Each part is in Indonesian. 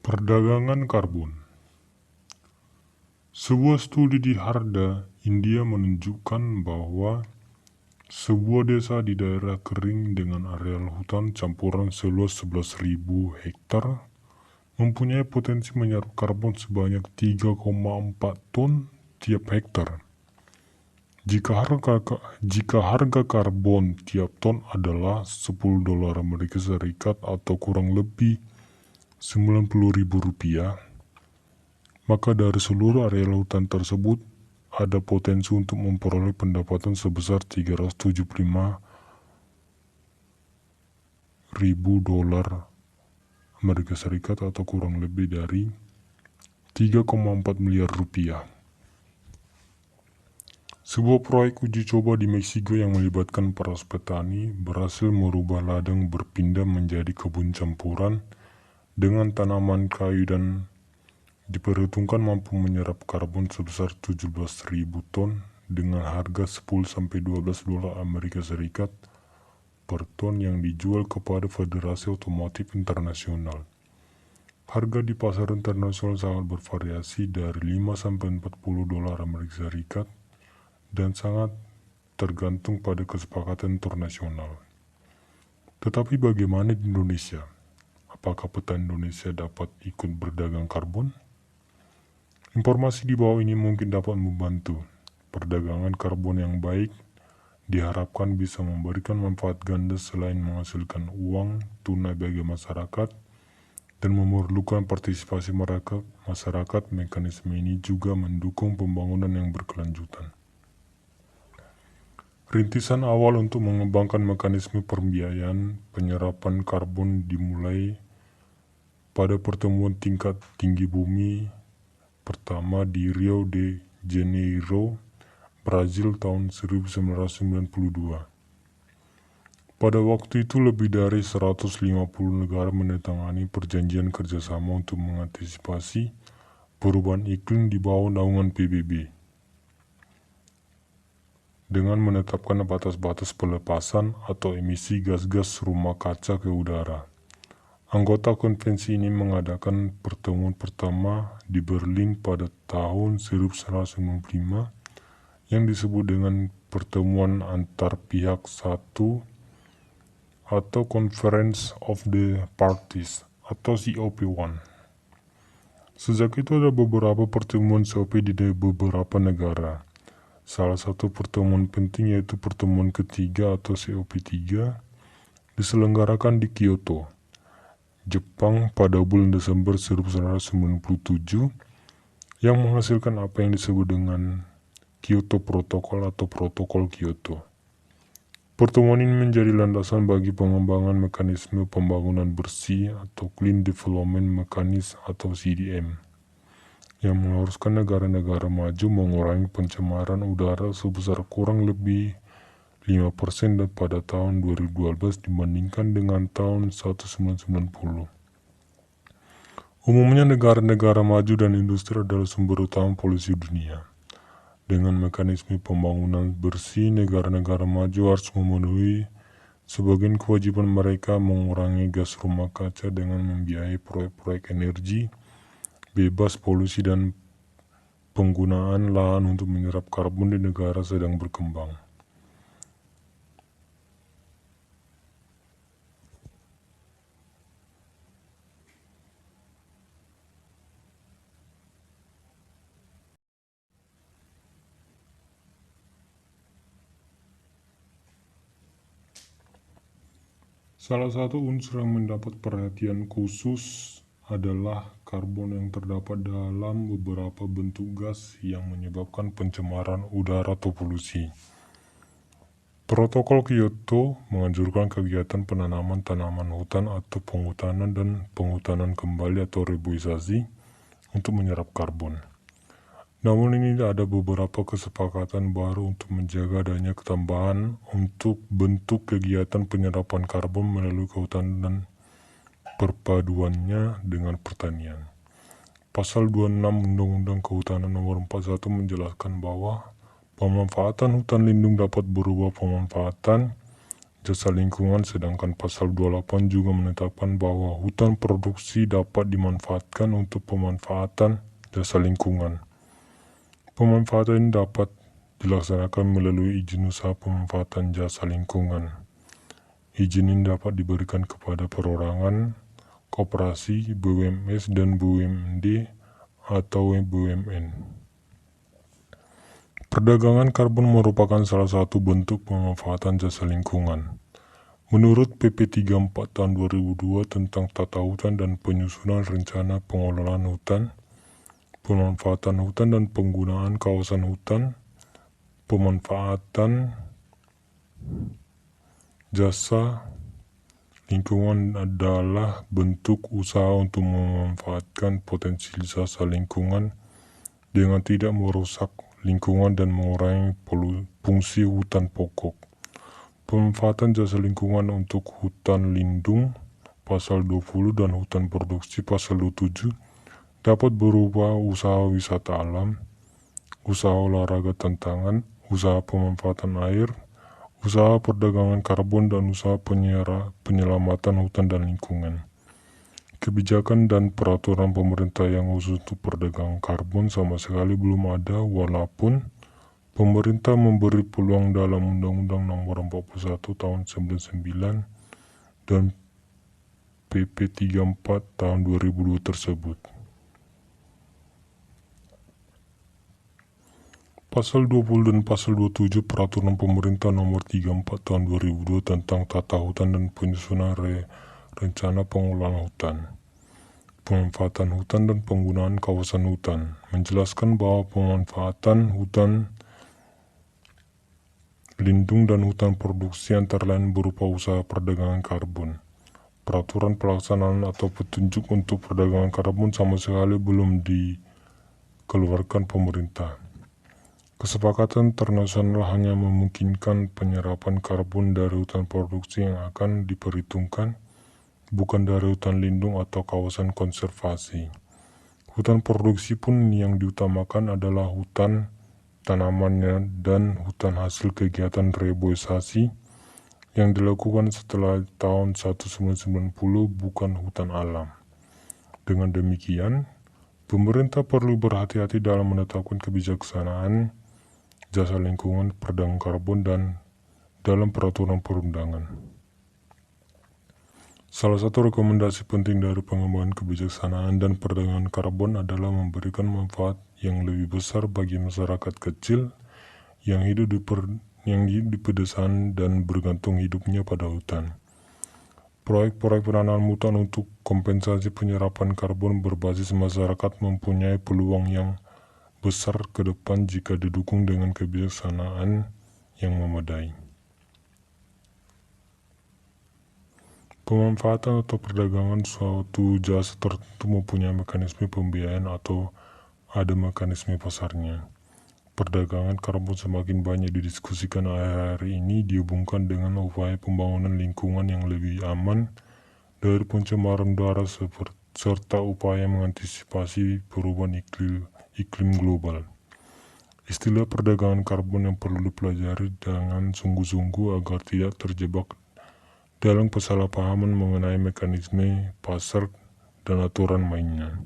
Perdagangan karbon. Sebuah studi di Harda, India menunjukkan bahwa sebuah desa di daerah kering dengan areal hutan campuran seluas 11.000 hektar mempunyai potensi menyerap karbon sebanyak 3,4 ton tiap hektar. Jika harga karbon tiap ton adalah $10 Amerika Serikat atau kurang lebih Rp90.000, maka dari seluruh areal hutan tersebut ada potensi untuk memperoleh pendapatan sebesar $375.000 Amerika Serikat atau kurang lebih dari 3,4 miliar rupiah. Sebuah proyek uji coba di Meksiko yang melibatkan para petani berhasil merubah ladang berpindah menjadi kebun campuran dengan tanaman kayu dan diperhitungkan mampu menyerap karbon sebesar 17.000 ton dengan harga $10-12 Amerika Serikat per ton yang dijual kepada Federasi Otomotif Internasional. Harga di pasar internasional sangat bervariasi dari $5-40 Amerika Serikat dan sangat tergantung pada kesepakatan internasional. Tetapi bagaimana di Indonesia? Apakah petani Indonesia dapat ikut berdagang karbon? Informasi di bawah ini mungkin dapat membantu. Perdagangan karbon yang baik diharapkan bisa memberikan manfaat ganda selain menghasilkan uang tunai bagi masyarakat dan memerlukan partisipasi masyarakat. Mekanisme ini juga mendukung pembangunan yang berkelanjutan. Rintisan awal untuk mengembangkan mekanisme pembiayaan penyerapan karbon dimulai pada pertemuan tingkat tinggi bumi pertama di Rio de Janeiro, Brazil tahun 1992. Pada waktu itu lebih dari 150 negara menandatangani perjanjian kerjasama untuk mengantisipasi perubahan iklim di bawah naungan PBB. Dengan menetapkan batas-batas pelepasan atau emisi gas-gas rumah kaca ke udara. Anggota konvensi ini mengadakan pertemuan pertama di Berlin pada tahun 1995 yang disebut dengan pertemuan antar pihak satu atau Conference of the Parties atau COP1. Sejak itu ada beberapa pertemuan COP di beberapa negara. Salah satu pertemuan penting yaitu pertemuan ketiga atau COP3 diselenggarakan di Kyoto, Jepang pada bulan Desember 1997 yang menghasilkan apa yang disebut dengan Kyoto Protocol atau Protokol Kyoto. Pertemuan ini menjadi landasan bagi pengembangan mekanisme pembangunan bersih atau Clean Development Mechanism atau CDM yang mengharuskan negara-negara maju mengurangi pencemaran udara sebesar kurang lebih 5% pada tahun 2012 dibandingkan dengan tahun 1990. Umumnya negara-negara maju dan industri adalah sumber utama polusi dunia. Dengan mekanisme pembangunan bersih, negara-negara maju harus memenuhi sebagian kewajiban mereka mengurangi gas rumah kaca dengan membiayai proyek-proyek energi bebas polusi dan penggunaan lahan untuk menyerap karbon di negara sedang berkembang. Salah satu unsur yang mendapat perhatian khusus adalah karbon yang terdapat dalam beberapa bentuk gas yang menyebabkan pencemaran udara atau polusi. Protokol Kyoto menganjurkan kegiatan penanaman tanaman hutan atau penghutanan dan penghutanan kembali atau reboisasi untuk menyerap karbon. Namun ini ada beberapa kesepakatan baru untuk menjaga adanya ketambahan untuk bentuk kegiatan penyerapan karbon melalui kehutanan dan perpaduannya dengan pertanian. Pasal 26 Undang-Undang Kehutanan Nomor 41 menjelaskan bahwa pemanfaatan hutan lindung dapat berubah pemanfaatan jasa lingkungan, sedangkan pasal 28 juga menetapkan bahwa hutan produksi dapat dimanfaatkan untuk pemanfaatan jasa lingkungan. Pemanfaatan ini dapat dilaksanakan melalui izin usaha pemanfaatan jasa lingkungan. Izin ini dapat diberikan kepada perorangan, koperasi, BUMS, dan BUMD atau BUMN. Perdagangan karbon merupakan salah satu bentuk pemanfaatan jasa lingkungan. Menurut PP 34 tahun 2002 tentang tata hutan dan penyusunan rencana pengelolaan hutan, pemanfaatan hutan dan penggunaan kawasan hutan, pemanfaatan jasa lingkungan adalah bentuk usaha untuk memanfaatkan potensi jasa lingkungan dengan tidak merusak lingkungan dan mengurangi fungsi hutan pokok. Pemanfaatan jasa lingkungan untuk hutan lindung pasal 20 dan hutan produksi pasal 27 dapat berupa usaha wisata alam, usaha olahraga tantangan, usaha pemanfaatan air, usaha perdagangan karbon, dan usaha penyelamatan hutan dan lingkungan. Kebijakan dan peraturan pemerintah yang khusus untuk perdagangan karbon sama sekali belum ada, walaupun pemerintah memberi peluang dalam Undang-Undang Nomor 41 Tahun 99 dan PP 34 Tahun 2002 tersebut. Pasal 20 dan Pasal 27 Peraturan Pemerintah Nomor 34 Tahun 2002 tentang Tata Hutan dan Penyusunan Rencana Pengelolaan Hutan, Pemanfaatan Hutan dan Penggunaan Kawasan Hutan menjelaskan bahwa pemanfaatan hutan lindung dan hutan produksi antara lain berupa usaha perdagangan karbon. Peraturan pelaksanaan atau petunjuk untuk perdagangan karbon sama sekali belum dikeluarkan pemerintah. Kesepakatan internasional hanya memungkinkan penyerapan karbon dari hutan produksi yang akan diperhitungkan, bukan dari hutan lindung atau kawasan konservasi. Hutan produksi pun yang diutamakan adalah hutan tanamannya dan hutan hasil kegiatan reboisasi yang dilakukan setelah tahun 1990, bukan hutan alam. Dengan demikian, pemerintah perlu berhati-hati dalam menetapkan kebijaksanaan jasa lingkungan, perdagangan karbon, dan dalam peraturan perundangan. Salah satu rekomendasi penting dari pengembangan kebijaksanaan dan perdagangan karbon adalah memberikan manfaat yang lebih besar bagi masyarakat kecil yang hidup di pedesaan dan bergantung hidupnya pada hutan. Proyek-proyek penanaman hutan untuk kompensasi penyerapan karbon berbasis masyarakat mempunyai peluang yang besar ke depan jika didukung dengan kebijaksanaan yang memadai. Pemanfaatan atau perdagangan suatu jasa tertentu mempunyai mekanisme pembiayaan atau ada mekanisme pasarnya. Perdagangan karbon semakin banyak didiskusikan akhir-akhir ini dihubungkan dengan upaya pembangunan lingkungan yang lebih aman dari pencemaran udara serta upaya mengantisipasi perubahan iklim global. Istilah perdagangan karbon yang perlu dipelajari dengan sungguh-sungguh agar tidak terjebak dalam kesalahpahaman mengenai mekanisme pasar dan aturan mainnya.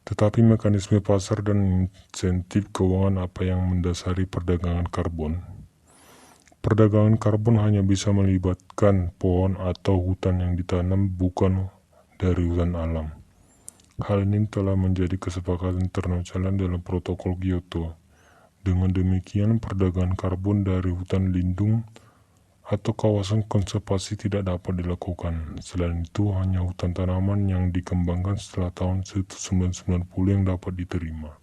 Tetapi mekanisme pasar dan insentif keuangan apa yang mendasari perdagangan karbon? Perdagangan karbon hanya bisa melibatkan pohon atau hutan yang ditanam, bukan dari hutan alam. Hal ini telah menjadi kesepakatan internasional dalam protokol Kyoto. Dengan demikian, perdagangan karbon dari hutan lindung atau kawasan konservasi tidak dapat dilakukan. Selain itu, hanya hutan tanaman yang dikembangkan setelah tahun 1990 yang dapat diterima.